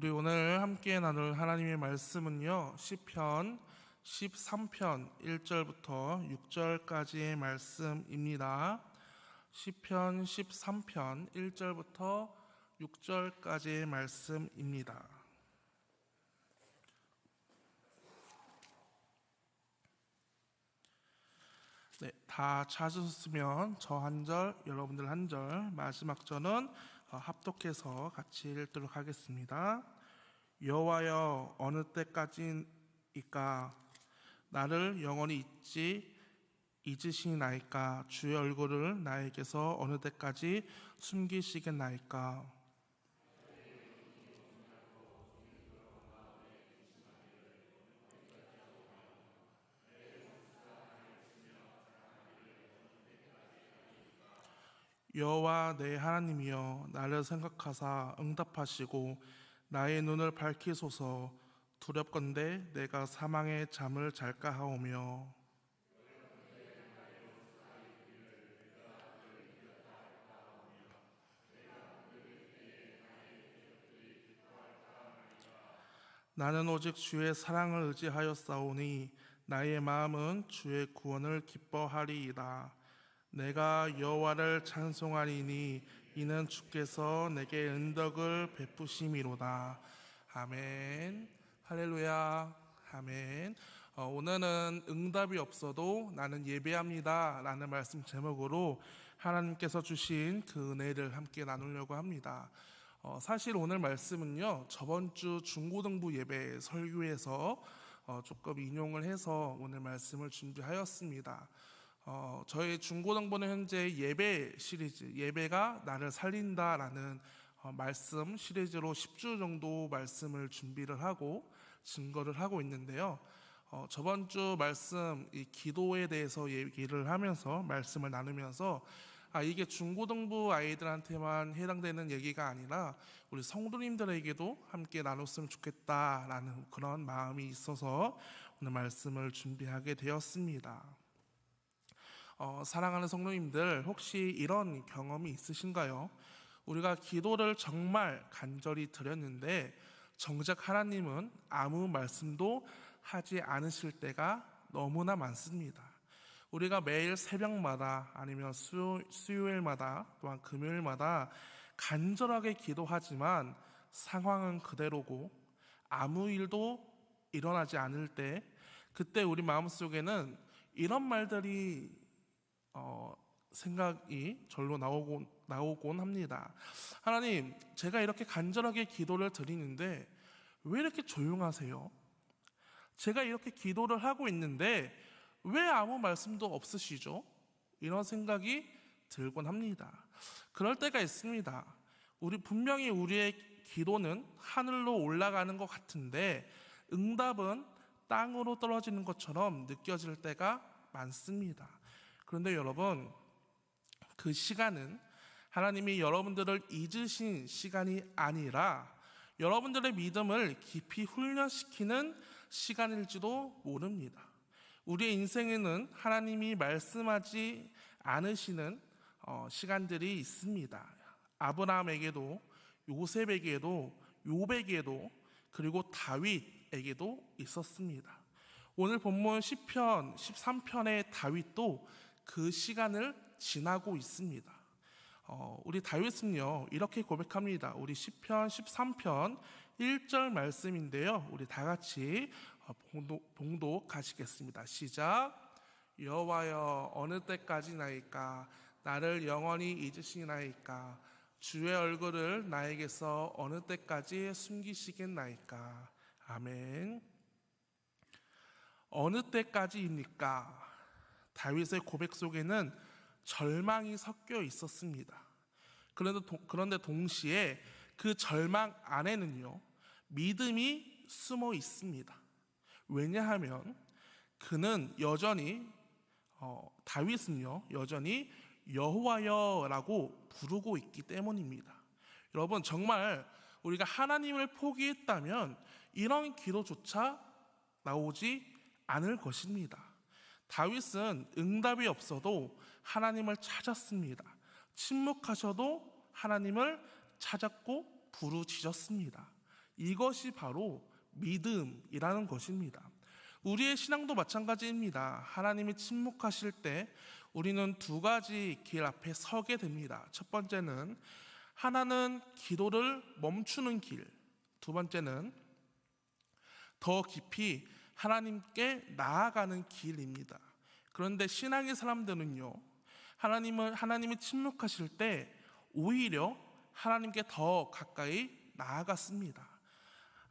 우리 오늘 함께 나눌 하나님의 말씀은요, 시편 13편 1절부터 6절까지의 말씀입니다. 시편 13편 1절부터 6절까지의 말씀입니다. 네, 다 찾으셨으면 저 한 절, 여러분들 한 절, 마지막 절은 합독해서 같이 읽도록 하겠습니다. 여호와여, 어느 때까지이까 나를 영원히 잊으시나이까? 주의 얼굴을 나에게서 어느 때까지 숨기시겠나이까? 여호와 내 하나님이여, 나를 생각하사 응답하시고 나의 눈을 밝히소서. 두렵건대 내가 사망의 잠을 잘까 하오며 나는 오직 주의 사랑을 의지하였사오니 나의 마음은 주의 구원을 기뻐하리이다. 내가 여호와를 찬송하리니 이는 주께서 내게 은덕을 베푸심이로다. 아멘. 할렐루야. 아멘. 오늘은 응답이 없어도 나는 예배합니다 라는 말씀 제목으로 하나님께서 주신 그 은혜를 함께 나누려고 합니다. 사실 오늘 말씀은요, 저번 주 중고등부 예배 설교에서 조금 인용을 해서 오늘 말씀을 준비하였습니다. 저희 중고등부는 현재 예배 시리즈, 예배가 나를 살린다라는 말씀 시리즈로 10주 정도 말씀을 준비를 하고 증거를 하고 있는데요. 저번 주 말씀, 이 기도에 대해서 얘기를 하면서 말씀을 나누면서 이게 중고등부 아이들한테만 해당되는 얘기가 아니라 우리 성도님들에게도 함께 나눴으면 좋겠다라는 그런 마음이 있어서 오늘 말씀을 준비하게 되었습니다. 사랑하는 성도님들, 혹시 이런 경험이 있으신가요? 우리가 기도를 정말 간절히 드렸는데 정작 하나님은 아무 말씀도 하지 않으실 때가 너무나 많습니다. 우리가 매일 새벽마다 아니면 수요일마다 또한 금요일마다 간절하게 기도하지만 상황은 그대로고 아무 일도 일어나지 않을 때, 그때 우리 마음속에는 이런 말들이 생각이 절로 나오곤 합니다. 하나님, 제가 이렇게 간절하게 기도를 드리는데 왜 이렇게 조용하세요? 제가 이렇게 기도를 하고 있는데 왜 아무 말씀도 없으시죠? 이런 생각이 들곤 합니다. 그럴 때가 있습니다. 분명히 우리의 기도는 하늘로 올라가는 것 같은데 응답은 땅으로 떨어지는 것처럼 느껴질 때가 많습니다. 그런데 여러분, 그 시간은 하나님이 여러분들을 잊으신 시간이 아니라 여러분들의 믿음을 깊이 훈련시키는 시간일지도 모릅니다. 우리의 인생에는 하나님이 말씀하지 않으시는 시간들이 있습니다. 아브라함에게도, 요셉에게도, 욥에게도, 그리고 다윗에게도 있었습니다. 오늘 본문 시편 13편의 다윗도 그 시간을 지나고 있습니다. 우리 다윗은요, 이렇게 고백합니다. 우리 시편 13편 1절 말씀인데요, 우리 다 같이 봉독하시겠습니다. 시작. 여호와여, 어느 때까지나이까? 나를 영원히 잊으시나이까? 주의 얼굴을 나에게서 어느 때까지 숨기시겠나이까? 아멘. 어느 때까지입니까? 다윗의 고백 속에는 절망이 섞여 있었습니다. 그런데 동시에 그 절망 안에는요, 믿음이 숨어 있습니다. 왜냐하면 그는 여전히 다윗은요, 여전히 여호와여라고 부르고 있기 때문입니다. 여러분, 정말 우리가 하나님을 포기했다면 이런 기도조차 나오지 않을 것입니다. 다윗은 응답이 없어도 하나님을 찾았습니다. 침묵하셔도 하나님을 찾았고 부르짖었습니다. 이것이 바로 믿음이라는 것입니다. 우리의 신앙도 마찬가지입니다. 하나님이 침묵하실 때 우리는 두 가지 길 앞에 서게 됩니다. 첫 번째는 하나는 기도를 멈추는 길, 두 번째는 더 깊이 하나님께 나아가는 길입니다. 그런데 신앙의 사람들은요, 하나님이 침묵하실 때 오히려 하나님께 더 가까이 나아갔습니다.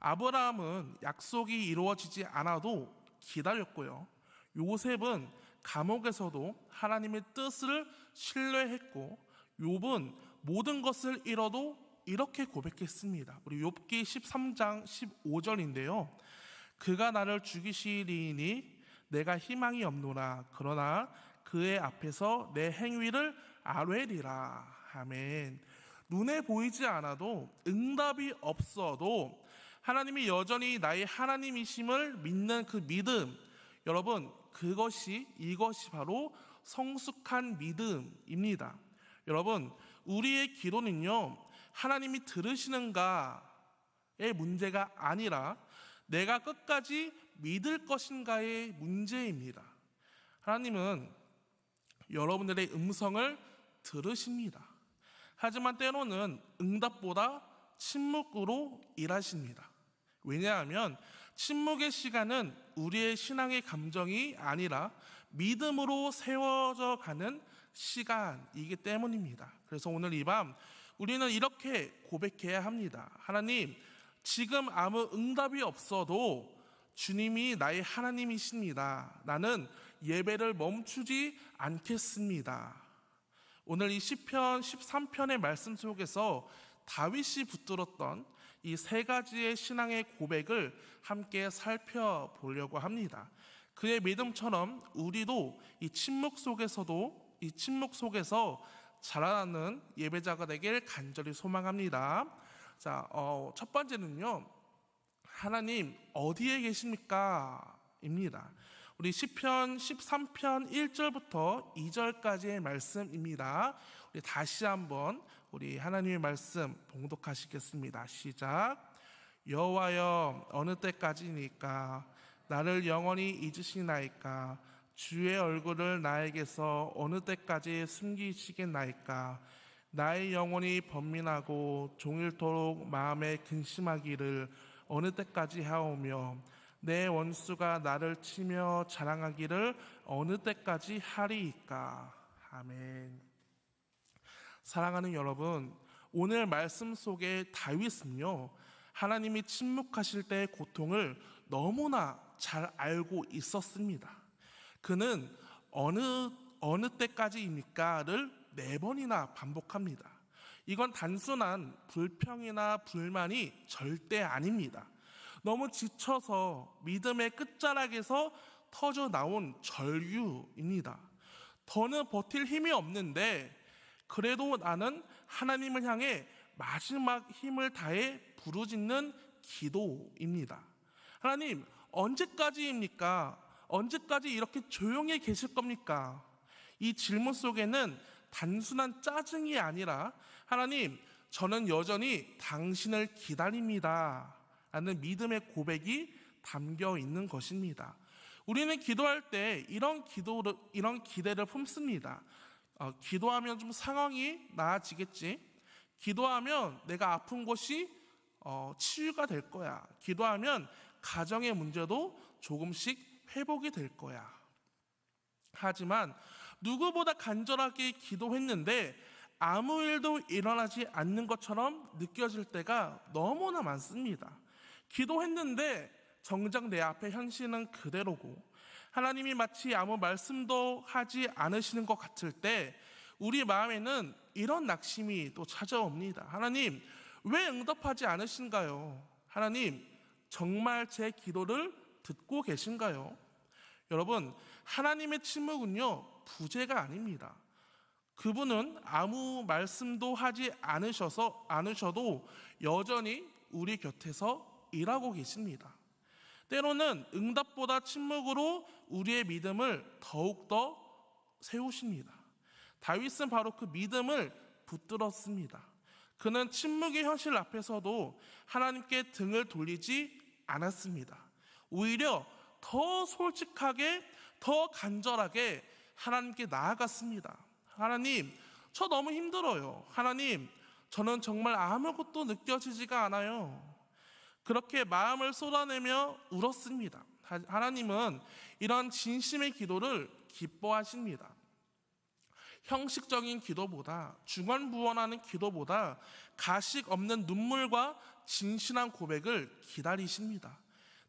아브라함은 약속이 이루어지지 않아도 기다렸고요. 요셉은 감옥에서도 하나님의 뜻을 신뢰했고, 욥은 모든 것을 잃어도 이렇게 고백했습니다. 우리 욥기 13장 15절인데요. 그가 나를 죽이시리니 내가 희망이 없노라. 그러나 그의 앞에서 내 행위를 아뢰리라. 아멘. 눈에 보이지 않아도, 응답이 없어도 하나님이 여전히 나의 하나님이심을 믿는 그 믿음, 여러분, 이것이 바로 성숙한 믿음입니다. 여러분, 우리의 기도는요, 하나님이 들으시는가의 문제가 아니라 내가 끝까지 믿을 것인가의 문제입니다. 하나님은 여러분들의 음성을 들으십니다. 하지만 때로는 응답보다 침묵으로 일하십니다. 왜냐하면 침묵의 시간은 우리의 신앙의 감정이 아니라 믿음으로 세워져 가는 시간이기 때문입니다. 그래서 오늘 이 밤 우리는 이렇게 고백해야 합니다. 하나님, 지금 아무 응답이 없어도 주님이 나의 하나님이십니다. 나는 예배를 멈추지 않겠습니다. 오늘 이 시편 13편의 말씀 속에서 다윗이 붙들었던 이 세 가지의 신앙의 고백을 함께 살펴보려고 합니다. 그의 믿음처럼 우리도 이 침묵 속에서 자라나는 예배자가 되길 간절히 소망합니다. 자, 첫 번째는요, 하나님 어디에 계십니까? 입니다. 우리 시편 13편 1절부터 2절까지의 말씀입니다. 우리 다시 한번 우리 하나님의 말씀 봉독하시겠습니다. 시작. 여호와여, 어느 때까지니까 나를 영원히 잊으시나이까? 주의 얼굴을 나에게서 어느 때까지 숨기시겠나이까? 나의 영혼이 번민하고 종일토록 마음에 근심하기를 어느 때까지 하오며 내 원수가 나를 치며 자랑하기를 어느 때까지 하리이까? 아멘. 사랑하는 여러분, 오늘 말씀 속에 다윗은요, 하나님이 침묵하실 때의 고통을 너무나 잘 알고 있었습니다. 그는 어느 때까지입니까를 4번이나 반복합니다. 이건 단순한 불평이나 불만이 절대 아닙니다. 너무 지쳐서 믿음의 끝자락에서 터져 나온 절규입니다. 더는 버틸 힘이 없는데 그래도 나는 하나님을 향해 마지막 힘을 다해 부르짖는 기도입니다. 하나님, 언제까지입니까? 언제까지 이렇게 조용히 계실 겁니까? 이 질문 속에는 단순한 짜증이 아니라 하나님, 저는 여전히 당신을 기다립니다 라는 믿음의 고백이 담겨 있는 것입니다. 우리는 기도할 때 이런 기대를 품습니다. 기도하면 좀 상황이 나아지겠지. 기도하면 내가 아픈 곳이 치유가 될 거야. 기도하면 가정의 문제도 조금씩 회복이 될 거야. 하지만 누구보다 간절하게 기도했는데 아무 일도 일어나지 않는 것처럼 느껴질 때가 너무나 많습니다. 기도했는데 정작 내 앞에 현실은 그대로고 하나님이 마치 아무 말씀도 하지 않으시는 것 같을 때 우리 마음에는 이런 낙심이 또 찾아옵니다. 하나님, 왜 응답하지 않으신가요? 하나님, 정말 제 기도를 듣고 계신가요? 여러분, 하나님의 침묵은요, 부재가 아닙니다. 그분은 아무 말씀도 하지 않으셔도 여전히 우리 곁에서 일하고 계십니다. 때로는 응답보다 침묵으로 우리의 믿음을 더욱더 세우십니다. 다윗은 바로 그 믿음을 붙들었습니다. 그는 침묵의 현실 앞에서도 하나님께 등을 돌리지 않았습니다. 오히려 더 솔직하게, 더 간절하게 하나님께 나아갔습니다. 하나님, 저 너무 힘들어요. 하나님, 저는 정말 아무것도 느껴지지가 않아요. 그렇게 마음을 쏟아내며 울었습니다. 하나님은 이런 진심의 기도를 기뻐하십니다. 형식적인 기도보다, 중언부언하는 기도보다 가식 없는 눈물과 진실한 고백을 기다리십니다.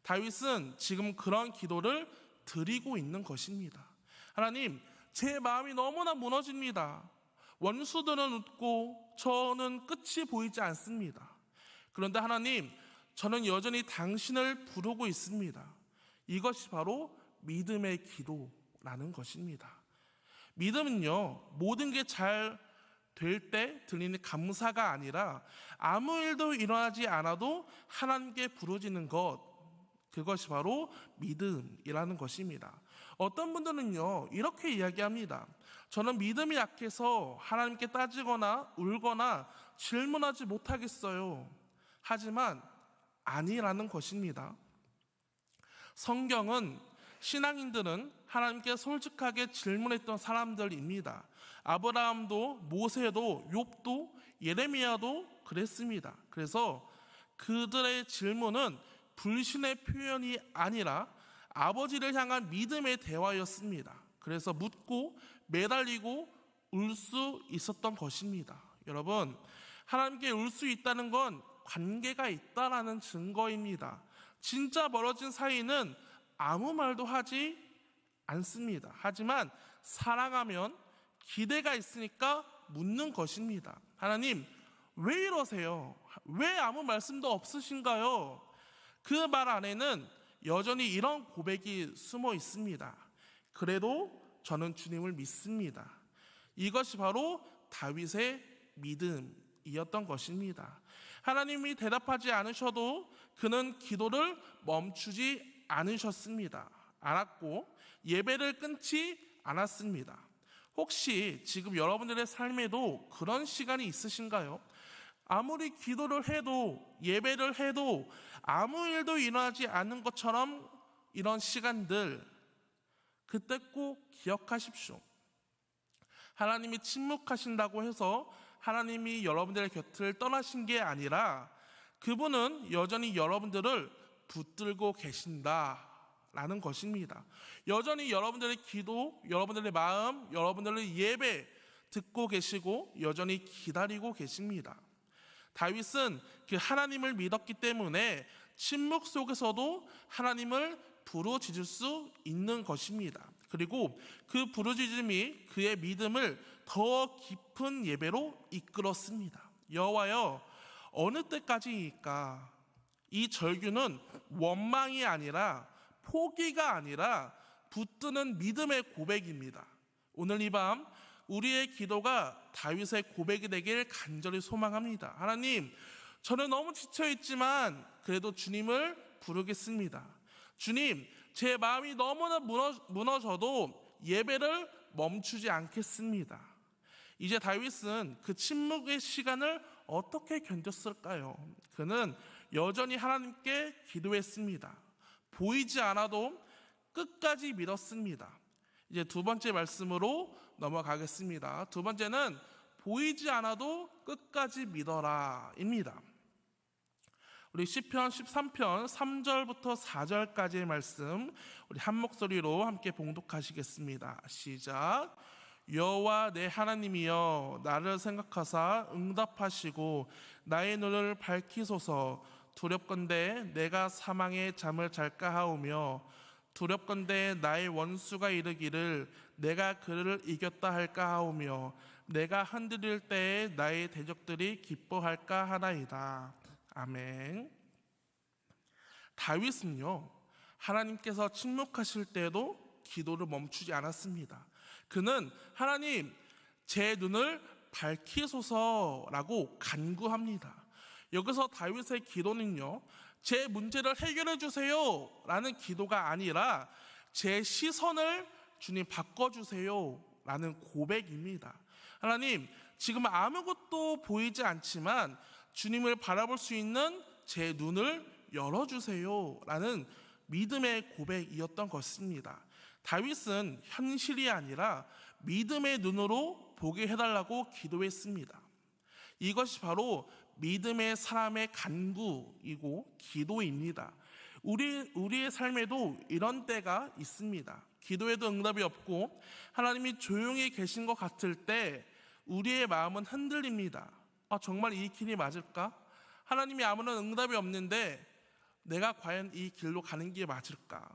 다윗은 지금 그런 기도를 드리고 있는 것입니다. 하나님, 제 마음이 너무나 무너집니다. 원수들은 웃고 저는 끝이 보이지 않습니다. 그런데 하나님, 저는 여전히 당신을 부르고 있습니다. 이것이 바로 믿음의 기도라는 것입니다. 믿음은요, 모든 게 잘 될 때 들리는 감사가 아니라 아무 일도 일어나지 않아도 하나님께 부르짖는 것, 그것이 바로 믿음이라는 것입니다. 어떤 분들은요, 이렇게 이야기합니다. 저는 믿음이 약해서 하나님께 따지거나 울거나 질문하지 못하겠어요. 하지만 아니라는 것입니다. 성경은 신앙인들은 하나님께 솔직하게 질문했던 사람들입니다. 아브라함도, 모세도, 욥도, 예레미야도 그랬습니다. 그래서 그들의 질문은 불신의 표현이 아니라 아버지를 향한 믿음의 대화였습니다. 그래서 묻고 매달리고 울 수 있었던 것입니다. 여러분, 하나님께 울 수 있다는 건 관계가 있다라는 증거입니다. 진짜 멀어진 사이는 아무 말도 하지 않습니다. 하지만 사랑하면 기대가 있으니까 묻는 것입니다. 하나님, 왜 이러세요? 왜 아무 말씀도 없으신가요? 그 말 안에는 여전히 이런 고백이 숨어 있습니다. 그래도 저는 주님을 믿습니다. 이것이 바로 다윗의 믿음이었던 것입니다. 하나님이 대답하지 않으셔도 그는 기도를 멈추지 않았고 예배를 끊지 않았습니다. 혹시 지금 여러분들의 삶에도 그런 시간이 있으신가요? 아무리 기도를 해도, 예배를 해도 아무 일도 일어나지 않는 것처럼 이런 시간들, 그때 꼭 기억하십시오. 하나님이 침묵하신다고 해서 하나님이 여러분들의 곁을 떠나신 게 아니라 그분은 여전히 여러분들을 붙들고 계신다라는 것입니다. 여전히 여러분들의 기도, 여러분들의 마음, 여러분들의 예배 듣고 계시고 여전히 기다리고 계십니다. 다윗은 그 하나님을 믿었기 때문에 침묵 속에서도 하나님을 부르짖을 수 있는 것입니다. 그리고 그 부르짖음이 그의 믿음을 더 깊은 예배로 이끌었습니다. 여호와여, 어느 때까지일까? 이 절규는 원망이 아니라 포기가 아니라 붙드는 믿음의 고백입니다. 오늘 이 밤 우리의 기도가 다윗의 고백이 되길 간절히 소망합니다. 하나님, 저는 너무 지쳐있지만 그래도 주님을 부르겠습니다. 주님, 제 마음이 너무나 무너져도 예배를 멈추지 않겠습니다. 이제 다윗은 그 침묵의 시간을 어떻게 견뎠을까요? 그는 여전히 하나님께 기도했습니다. 보이지 않아도 끝까지 믿었습니다. 이제 두 번째 말씀으로 넘어가겠습니다. 두 번째는 보이지 않아도 끝까지 믿어라입니다. 우리 시편 13편 3절부터 4절까지의 말씀 우리 한 목소리로 함께 봉독하시겠습니다. 시작. 여호와 내 하나님이여, 나를 생각하사 응답하시고 나의 눈을 밝히소서. 두렵건대 내가 사망의 잠을 잘까 하오며 두렵건대 나의 원수가 이르기를 내가 그를 이겼다 할까 하오며 내가 흔들릴 때에 나의 대적들이 기뻐할까 하나이다. 아멘. 다윗은요, 하나님께서 침묵하실 때에도 기도를 멈추지 않았습니다. 그는 하나님, 제 눈을 밝히소서라고 간구합니다. 여기서 다윗의 기도는요, 제 문제를 해결해 주세요 라는 기도가 아니라 제 시선을 주님 바꿔주세요 라는 고백입니다. 하나님, 지금 아무것도 보이지 않지만 주님을 바라볼 수 있는 제 눈을 열어주세요 라는 믿음의 고백이었던 것입니다. 다윗은 현실이 아니라 믿음의 눈으로 보게 해달라고 기도했습니다. 이것이 바로 믿음의 사람의 간구이고 기도입니다. 우리의 삶에도 이런 때가 있습니다. 기도에도 응답이 없고 하나님이 조용히 계신 것 같을 때 우리의 마음은 흔들립니다. 정말 이 길이 맞을까? 하나님이 아무런 응답이 없는데 내가 과연 이 길로 가는 게 맞을까?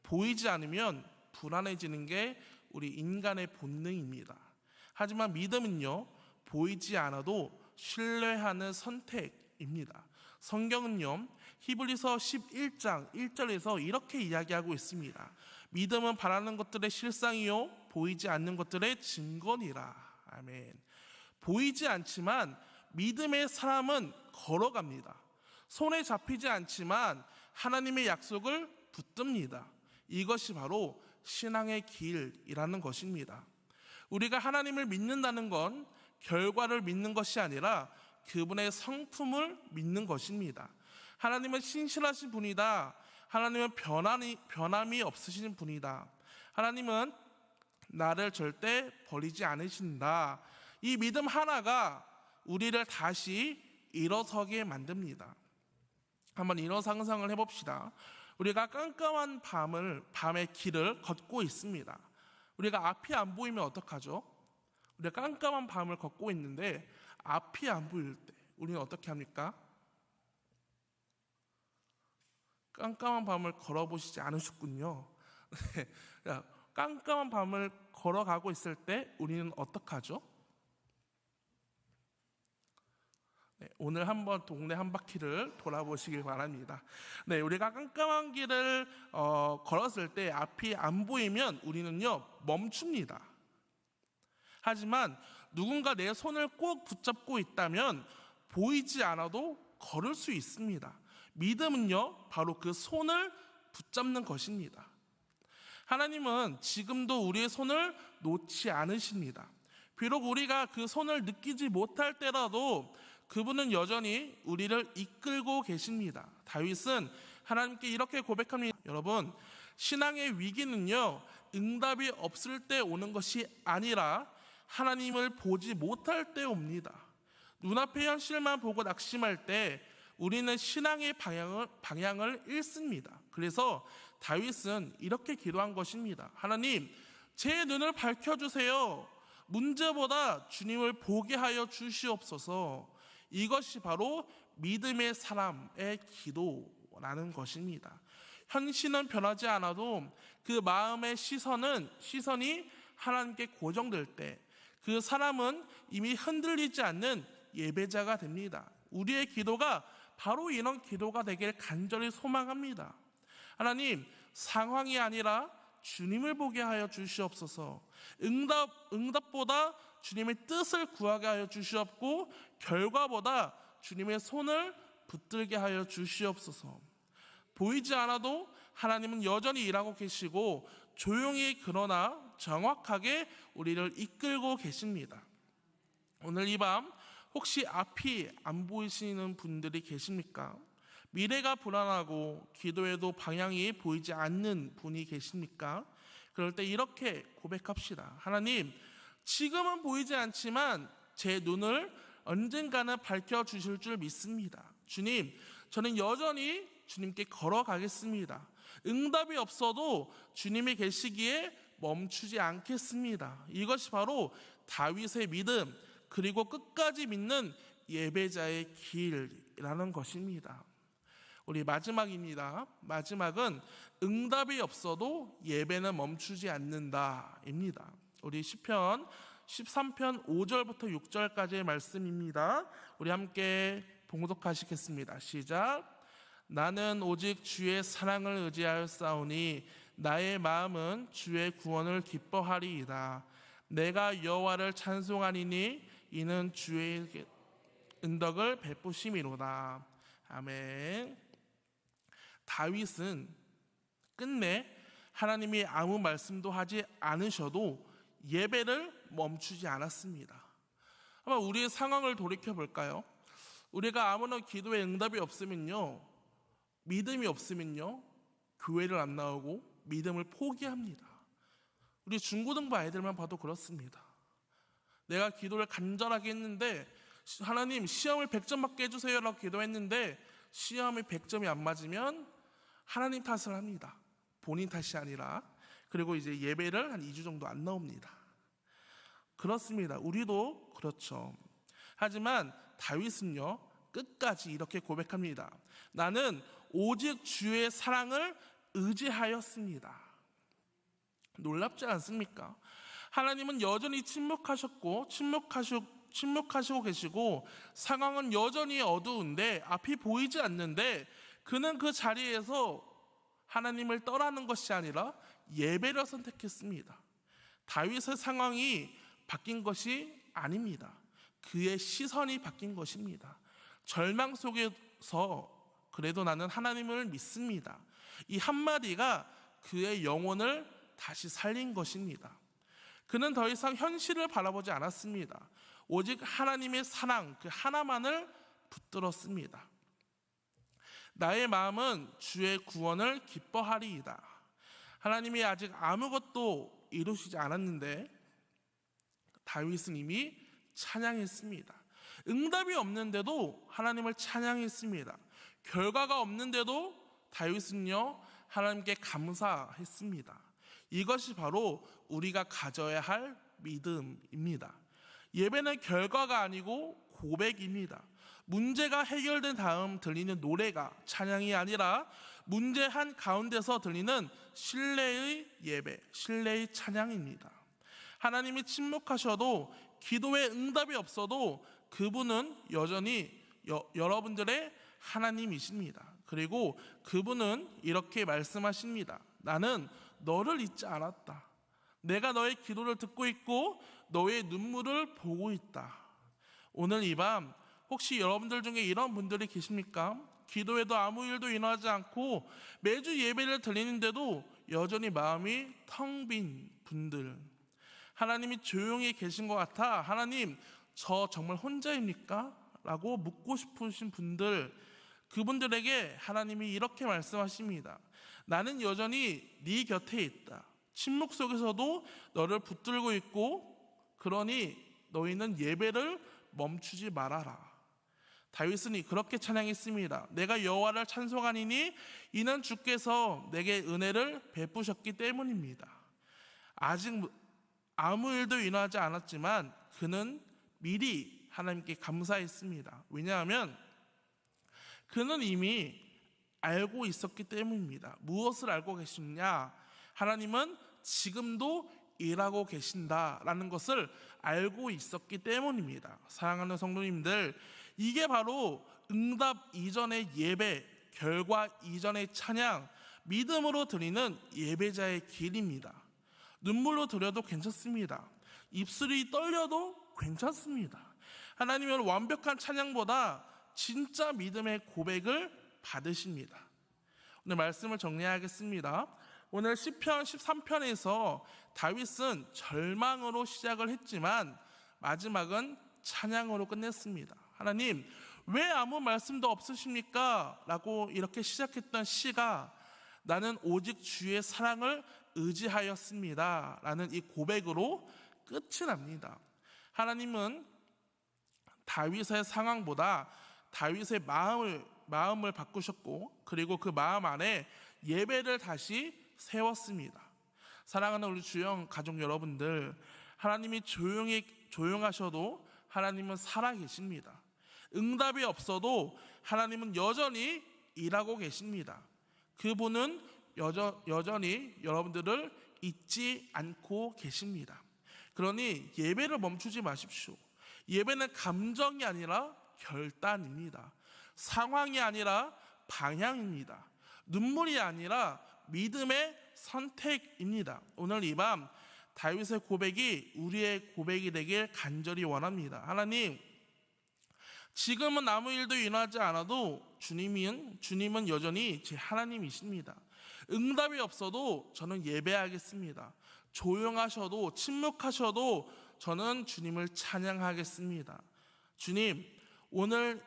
보이지 않으면 불안해지는 게 우리 인간의 본능입니다. 하지만 믿음은요, 보이지 않아도 신뢰하는 선택입니다. 성경은요, 히브리서 11장 1절에서 이렇게 이야기하고 있습니다. 믿음은 바라는 것들의 실상이요 보이지 않는 것들의 증거니라. 아멘. 보이지 않지만 믿음의 사람은 걸어갑니다. 손에 잡히지 않지만 하나님의 약속을 붙듭니다. 이것이 바로 신앙의 길이라는 것입니다. 우리가 하나님을 믿는다는 건 결과를 믿는 것이 아니라 그분의 성품을 믿는 것입니다. 하나님은 신실하신 분이다. 하나님은 변함이 없으신 분이다. 하나님은 나를 절대 버리지 않으신다. 이 믿음 하나가 우리를 다시 일어서게 만듭니다. 한번 이런 상상을 해봅시다. 우리가 깜깜한 밤의 길을 걷고 있습니다. 우리가 앞이 안 보이면 어떡하죠? 우리가 깜깜한 밤을 걷고 있는데 앞이 안 보일 때 우리는 어떻게 합니까? 깜깜한 밤을 걸어보시지 않으셨군요. 깜깜한 밤을 걸어가고 있을 때 우리는 어떡하죠? 오늘 한번 동네 한 바퀴를 돌아보시길 바랍니다. 우리가 깜깜한 길을 걸었을 때 앞이 안 보이면 우리는요 멈춥니다. 하지만 누군가 내 손을 꼭 붙잡고 있다면 보이지 않아도 걸을 수 있습니다. 믿음은요 바로 그 손을 붙잡는 것입니다. 하나님은 지금도 우리의 손을 놓지 않으십니다. 비록 우리가 그 손을 느끼지 못할 때라도 그분은 여전히 우리를 이끌고 계십니다. 다윗은 하나님께 이렇게 고백합니다. 여러분, 신앙의 위기는요 응답이 없을 때 오는 것이 아니라 하나님을 보지 못할 때 옵니다. 눈앞의 현실만 보고 낙심할 때 우리는 신앙의 방향을 잃습니다. 그래서 다윗은 이렇게 기도한 것입니다. 하나님, 제 눈을 밝혀주세요. 문제보다 주님을 보게 하여 주시옵소서. 이것이 바로 믿음의 사람의 기도라는 것입니다. 현실은 변하지 않아도 그 마음의 시선이 하나님께 고정될 때 그 사람은 이미 흔들리지 않는 예배자가 됩니다. 우리의 기도가 바로 이런 기도가 되길 간절히 소망합니다. 하나님, 상황이 아니라 주님을 보게 하여 주시옵소서. 응답보다 주님의 뜻을 구하게 하여 주시옵고 결과보다 주님의 손을 붙들게 하여 주시옵소서. 보이지 않아도 하나님은 여전히 일하고 계시고 조용히 그러나 정확하게 우리를 이끌고 계십니다. 오늘 이 밤 혹시 앞이 안 보이시는 분들이 계십니까? 미래가 불안하고 기도에도 방향이 보이지 않는 분이 계십니까? 그럴 때 이렇게 고백합시다. 하나님, 지금은 보이지 않지만 제 눈을 언젠가는 밝혀주실 줄 믿습니다. 주님, 저는 여전히 주님께 걸어가겠습니다. 응답이 없어도 주님이 계시기에 멈추지 않겠습니다. 이것이 바로 다윗의 믿음, 그리고 끝까지 믿는 예배자의 길이라는 것입니다. 우리 마지막입니다. 마지막은 응답이 없어도 예배는 멈추지 않는다입니다. 우리 시편 13편 5절부터 6절까지의 말씀입니다. 우리 함께 봉독하시겠습니다. 시작. 나는 오직 주의 사랑을 의지하였사오니 나의 마음은 주의 구원을 기뻐하리이다. 내가 여호와를 찬송하리니 이는 주의 은덕을 베푸심이로다. 아멘. 다윗은 끝내 하나님이 아무 말씀도 하지 않으셔도 예배를 멈추지 않았습니다. 한번 우리의 상황을 돌이켜 볼까요? 우리가 아무런 기도에 응답이 없으면요, 믿음이 없으면요, 교회를 안 나오고 믿음을 포기합니다. 우리 중고등부 아이들만 봐도 그렇습니다. 내가 기도를 간절하게 했는데 하나님 시험을 100점 맞게 해주세요 라고 기도했는데 시험이 100점이 안 맞으면 하나님 탓을 합니다. 본인 탓이 아니라. 그리고 이제 예배를 한 2주 정도 안 나옵니다. 그렇습니다. 우리도 그렇죠. 하지만 다윗은요, 끝까지 이렇게 고백합니다. 나는 오직 주의 사랑을 의지하였습니다. 놀랍지 않습니까? 하나님은 여전히 침묵하시고 계시고 상황은 여전히 어두운데 앞이 보이지 않는데 그는 그 자리에서 하나님을 떠나는 것이 아니라 예배를 선택했습니다. 다윗의 상황이 바뀐 것이 아닙니다. 그의 시선이 바뀐 것입니다. 절망 속에서 그래도 나는 하나님을 믿습니다. 이 한마디가 그의 영혼을 다시 살린 것입니다. 그는 더 이상 현실을 바라보지 않았습니다. 오직 하나님의 사랑 그 하나만을 붙들었습니다. 나의 마음은 주의 구원을 기뻐하리이다. 하나님이 아직 아무것도 이루시지 않았는데 다윗은 이미 찬양했습니다. 응답이 없는데도 하나님을 찬양했습니다. 결과가 없는데도 다윗은요, 하나님께 감사했습니다. 이것이 바로 우리가 가져야 할 믿음입니다. 예배는 결과가 아니고 고백입니다. 문제가 해결된 다음 들리는 노래가 찬양이 아니라 문제 한 가운데서 들리는 신뢰의 예배, 신뢰의 찬양입니다. 하나님이 침묵하셔도 기도에 응답이 없어도 그분은 여전히 여러분들의 하나님이십니다. 그리고 그분은 이렇게 말씀하십니다. 나는 너를 잊지 않았다. 내가 너의 기도를 듣고 있고 너의 눈물을 보고 있다. 오늘 이 밤 혹시 여러분들 중에 이런 분들이 계십니까? 기도에도 아무 일도 일어나지 않고 매주 예배를 드리는데도 여전히 마음이 텅 빈 분들, 하나님이 조용히 계신 것 같아 하나님 저 정말 혼자입니까? 라고 묻고 싶으신 분들, 그분들에게 하나님이 이렇게 말씀하십니다. 나는 여전히 네 곁에 있다. 침묵 속에서도 너를 붙들고 있고 그러니 너희는 예배를 멈추지 말아라. 다윗은 그렇게 찬양했습니다. 내가 여호와를 찬송하니니 이는 주께서 내게 은혜를 베푸셨기 때문입니다. 아직 아무 일도 일어나지 않았지만 그는 미리 하나님께 감사했습니다. 왜냐하면 그는 이미 알고 있었기 때문입니다. 무엇을 알고 계시느냐? 하나님은 지금도 일하고 계신다라는 것을 알고 있었기 때문입니다. 사랑하는 성도님들, 이게 바로 응답 이전의 예배, 결과 이전의 찬양, 믿음으로 드리는 예배자의 길입니다. 눈물로 드려도 괜찮습니다. 입술이 떨려도 괜찮습니다. 하나님은 완벽한 찬양보다 진짜 믿음의 고백을 받으십니다. 오늘 말씀을 정리하겠습니다. 오늘 시편 13편에서 다윗은 절망으로 시작을 했지만 마지막은 찬양으로 끝냈습니다. 하나님 왜 아무 말씀도 없으십니까? 라고 이렇게 시작했던 시가 나는 오직 주의 사랑을 의지하였습니다 라는 이 고백으로 끝이 납니다. 하나님은 다윗의 상황보다 다윗의 마음을 바꾸셨고 그리고 그 마음 안에 예배를 다시 세웠습니다. 사랑하는 우리 주영 가족 여러분들, 하나님이 조용하셔도 하나님은 살아계십니다. 응답이 없어도 하나님은 여전히 일하고 계십니다. 그분은 여전히 여러분들을 잊지 않고 계십니다. 그러니 예배를 멈추지 마십시오. 예배는 감정이 아니라 결단입니다. 상황이 아니라 방향입니다. 눈물이 아니라 믿음의 선택입니다. 오늘 이 밤 다윗의 고백이 우리의 고백이 되길 간절히 원합니다. 하나님, 지금은 아무 일도 일어나지 않아도 주님은 여전히 제 하나님이십니다. 응답이 없어도 저는 예배하겠습니다. 조용하셔도 침묵하셔도 저는 주님을 찬양하겠습니다. 주님, 오늘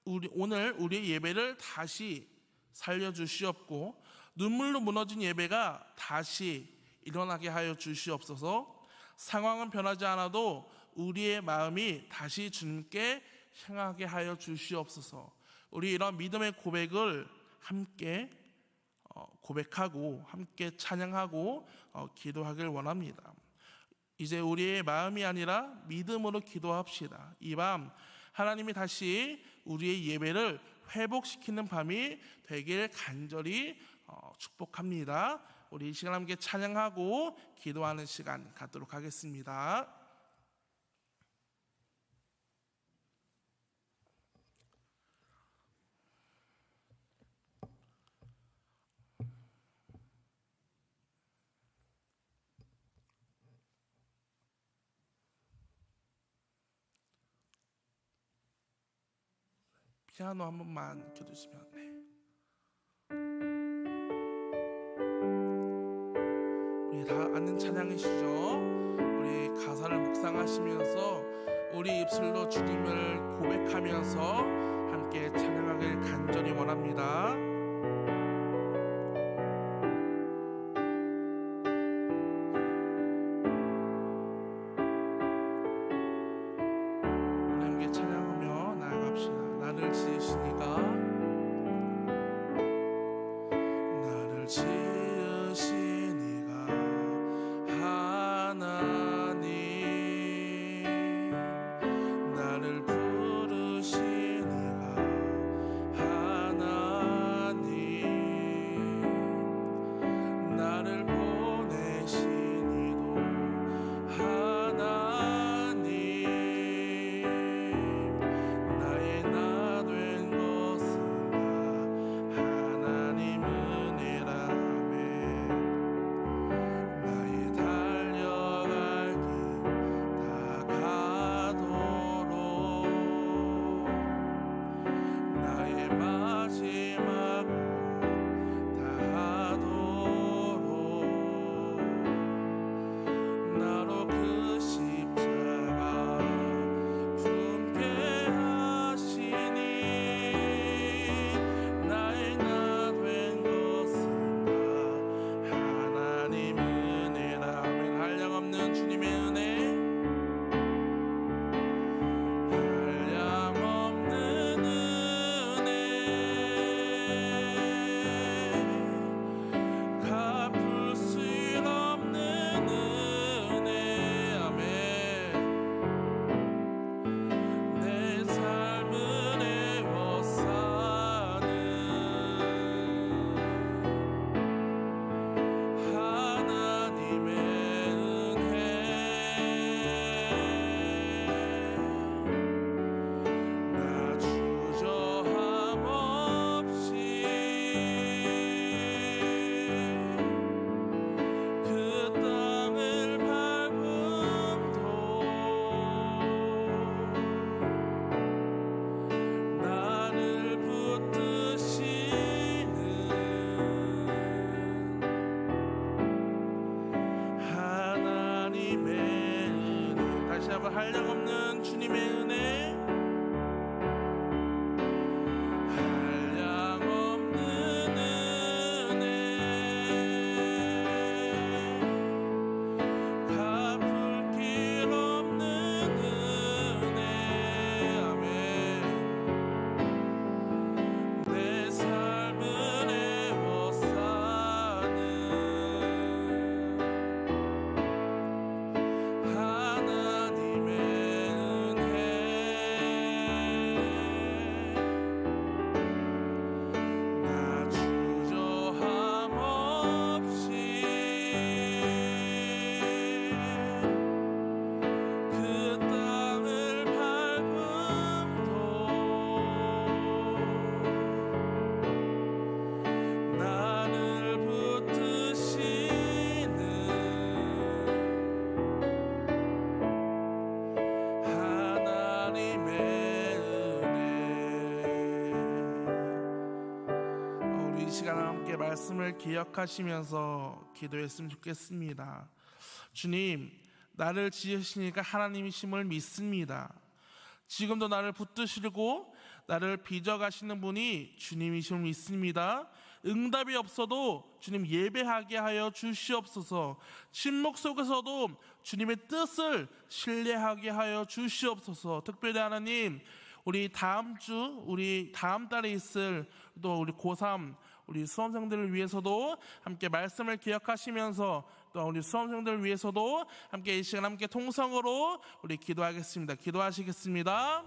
우리의 예배를 다시 살려주시옵고 눈물로 무너진 예배가 다시 일어나게 하여 주시옵소서. 상황은 변하지 않아도 우리의 마음이 다시 주님께 향하게 하여 주시옵소서. 우리 이런 믿음의 고백을 함께 고백하고 함께 찬양하고 기도하길 원합니다. 이제 우리의 마음이 아니라 믿음으로 기도합시다. 이 밤 하나님이 다시 우리의 예배를 회복시키는 밤이 되길 간절히 축복합니다. 우리 이 시간 함께 찬양하고 기도하는 시간 갖도록 하겠습니다. 피아노 한 번만 켜주시면. 우리 다 아는 찬양이시죠? 우리 가사를 묵상하시면서 우리 입술로 주님을 고백하면서 함께 찬양하길 간절히 원합니다. 우리 함께 찬양하며 나아갑시다. 나를 지으신 이가 나를 지으신 이가 하나님 나를 부르신 이가 하나님 나를 보내신 이도 하나님 나의 나 된 것은 다 하나님 은혜라며 나의 달려갈 길 다가도록 나의 마지막 곡 다하도록 나로 그 십자가 품게 하시니 나의 나 된 것은 다 하나님 은혜라. 아멘. 한량없는 주님의 은혜, 한량없는 은혜, 갚을 수 없는 은혜. 아멘. 내 삶을 에워싸는 하나님의 은혜, 나 주저함 없이 그 땅을 밟음도 나를 붙드시는 하나님의 은혜. 다시 한번 한량없는 주님의 은혜, 한량없는 은혜, 갚을 길 없는 은혜. 아멘. 내 삶을 에워싸는 하나님의 은혜, 나 주저함 없이 그 땅을 밟음도 나를 붙드시는 하나님의 은혜. 우리 이 시간 함께 말씀을 기억하시면서 기도했으면 좋겠습니다. 주님, 나를 지으시니까 하나님이심을 믿습니다. 지금도 나를 붙드시고 나를 빚어가시는 분이 주님이심을 믿습니다. 응답이 없어도 주님 예배하게 하여 주시옵소서. 침묵 속에서도 주님의 뜻을 신뢰하게 하여 주시옵소서. 특별히 하나님, 우리 다음 주, 우리 다음 달에 있을 또 우리 고3 우리 수험생들을 위해서도 함께 말씀을 기억하시면서 또 우리 수험생들을 위해서도 함께 이 시간 함께 통성으로 우리 기도하겠습니다. 기도하시겠습니다.